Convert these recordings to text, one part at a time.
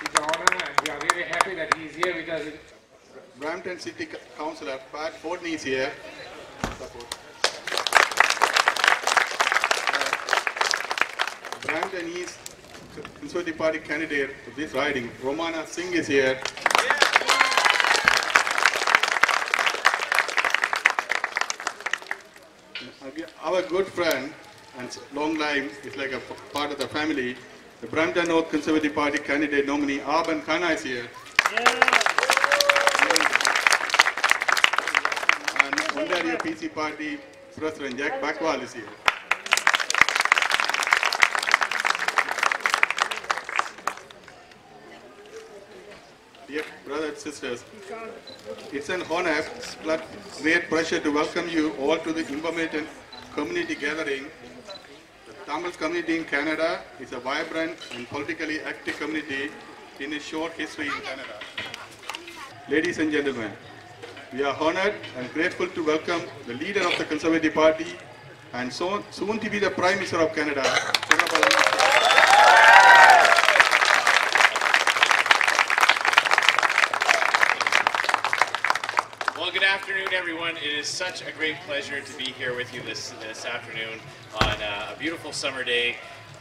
It's an honor, and we are really happy that he is here with us. Brampton City Councillor Pat Fordney is here. Brampton East Conservative Party candidate for this riding, Romana Singh, is here. Our good friend and long time is like a part of the family. The Brampton North Conservative Party candidate nominee Arban Khanna is here. And Ontario PC Party President Jack Backwell is here. Dear brothers and sisters, it's an honor, but great pleasure to welcome you all to the Information Community Gathering. The Tamil community in Canada is a vibrant and politically active community in its short history in Canada. Ladies and gentlemen, we are honored and grateful to welcome the leader of the Conservative Party and soon to be the Prime Minister of Canada, Well, good afternoon, everyone. It is such a great pleasure to be here with you this afternoon on a beautiful summer day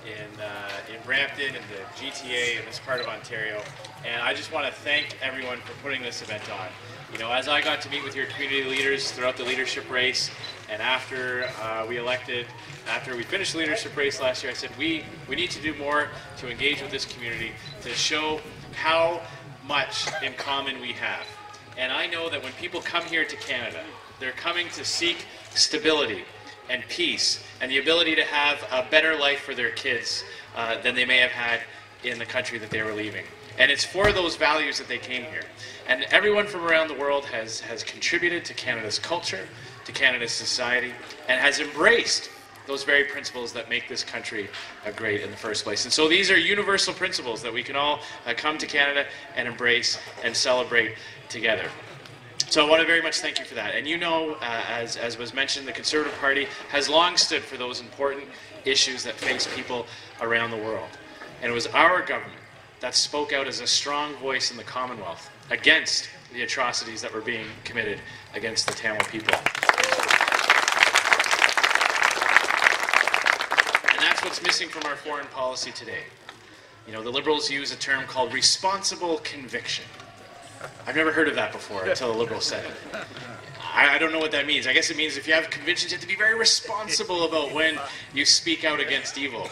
in Brampton, in the GTA, in this part of Ontario. And I just want to thank everyone for putting this event on. You know, as I got to meet with your community leaders throughout the leadership race, and after we finished the leadership race last year, I said we need to do more to engage with this community, to show how much in common we have. And I know that when people come here to Canada, they're coming to seek stability and peace and the ability to have a better life for their kids than they may have had in the country that they were leaving. And it's for those values that they came here. And everyone from around the world has contributed to Canada's culture, to Canada's society, and has embraced those very principles that make this country great in the first place. And so these are universal principles that we can all come to Canada and embrace and celebrate together. So I want to very much thank you for that. And you know, as was mentioned, the Conservative Party has long stood for those important issues that face people around the world. And it was our government that spoke out as a strong voice in the Commonwealth against the atrocities that were being committed against the Tamil people. And that's what's missing from our foreign policy today. You know, the Liberals use a term called responsible conviction. I've never heard of that before until the Liberals said it. I don't know what that means. I guess it means if you have convictions, you have to be very responsible about when you speak out against evil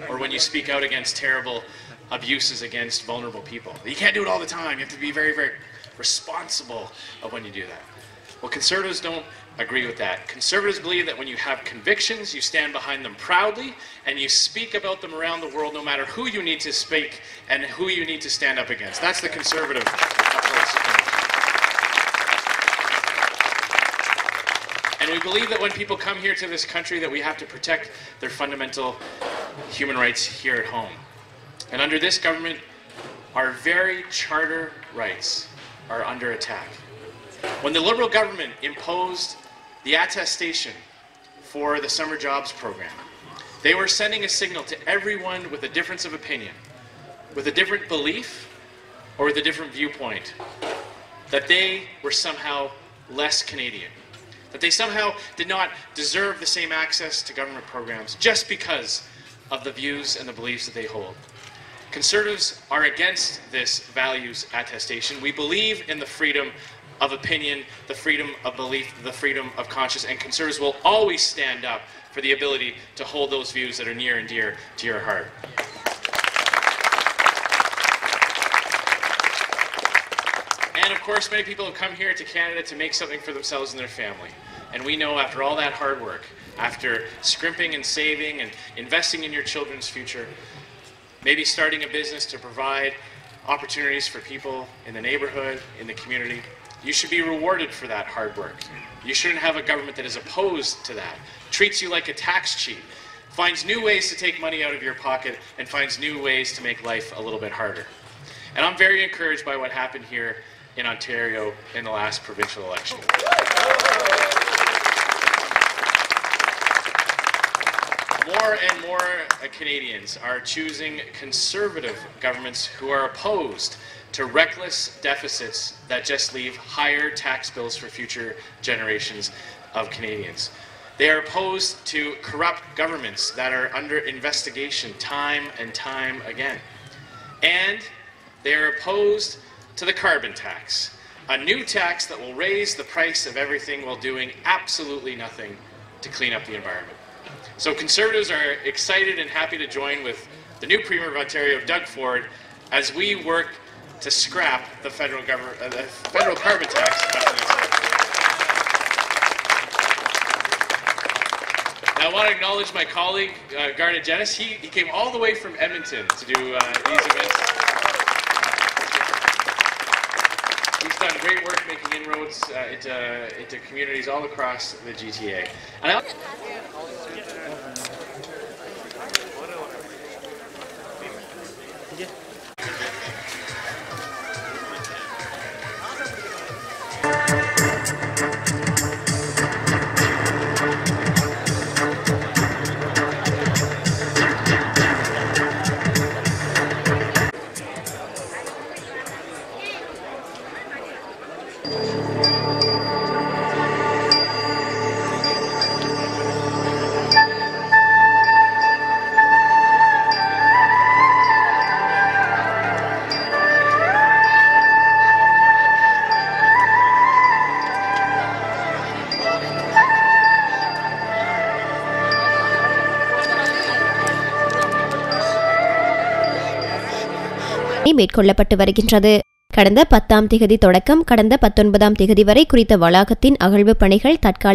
or when you speak out against terrible abuses against vulnerable people. You can't do it all the time. You have to be very, very responsible of when you do that. Well, Conservatives don't agree with that. Conservatives believe that when you have convictions, you stand behind them proudly, and you speak about them around the world no matter who you need to speak and who you need to stand up against. That's the Conservative approach. And we believe that when people come here to this country that we have to protect their fundamental human rights here at home. And under this government, our very charter rights are under attack. When the Liberal government imposed the attestation for the summer jobs program, they were sending a signal to everyone with a difference of opinion, with a different belief, or with a different viewpoint, that they were somehow less Canadian, that they somehow did not deserve the same access to government programs just because of the views and the beliefs that they hold. Conservatives are against this values attestation. We believe in the freedom of opinion, the freedom of belief, the freedom of conscience, and Conservatives will always stand up for the ability to hold those views that are near and dear to your heart. And of course, many people have come here to Canada to make something for themselves and their family. And we know after all that hard work, after scrimping and saving and investing in your children's future, maybe starting a business to provide opportunities for people in the neighborhood, in the community, you should be rewarded for that hard work. You shouldn't have a government that is opposed to that, treats you like a tax cheat, finds new ways to take money out of your pocket, and finds new ways to make life a little bit harder. And I'm very encouraged by what happened here in Ontario in the last provincial election. More and more Canadians are choosing conservative governments who are opposed to reckless deficits that just leave higher tax bills for future generations of Canadians. They are opposed to corrupt governments that are under investigation time and time again. And they are opposed to the carbon tax, a new tax that will raise the price of everything while doing absolutely nothing to clean up the environment. So Conservatives are excited and happy to join with the new Premier of Ontario, Doug Ford, as we work to scrap the federal carbon tax. Now, I want to acknowledge my colleague, Garnet Jennis. He came all the way from Edmonton to do these events. He's done great work making inroads into communities all across the GTA. And மேற்கொள்ளப்பட்டு வருகின்றது. கடந்த 10ஆம் திகதி தொடக்கம் கடந்த 19ஆம் திகதி வரை குறித்த வளாகத்தின் அகழ்வு பணிகள் தற்காலிக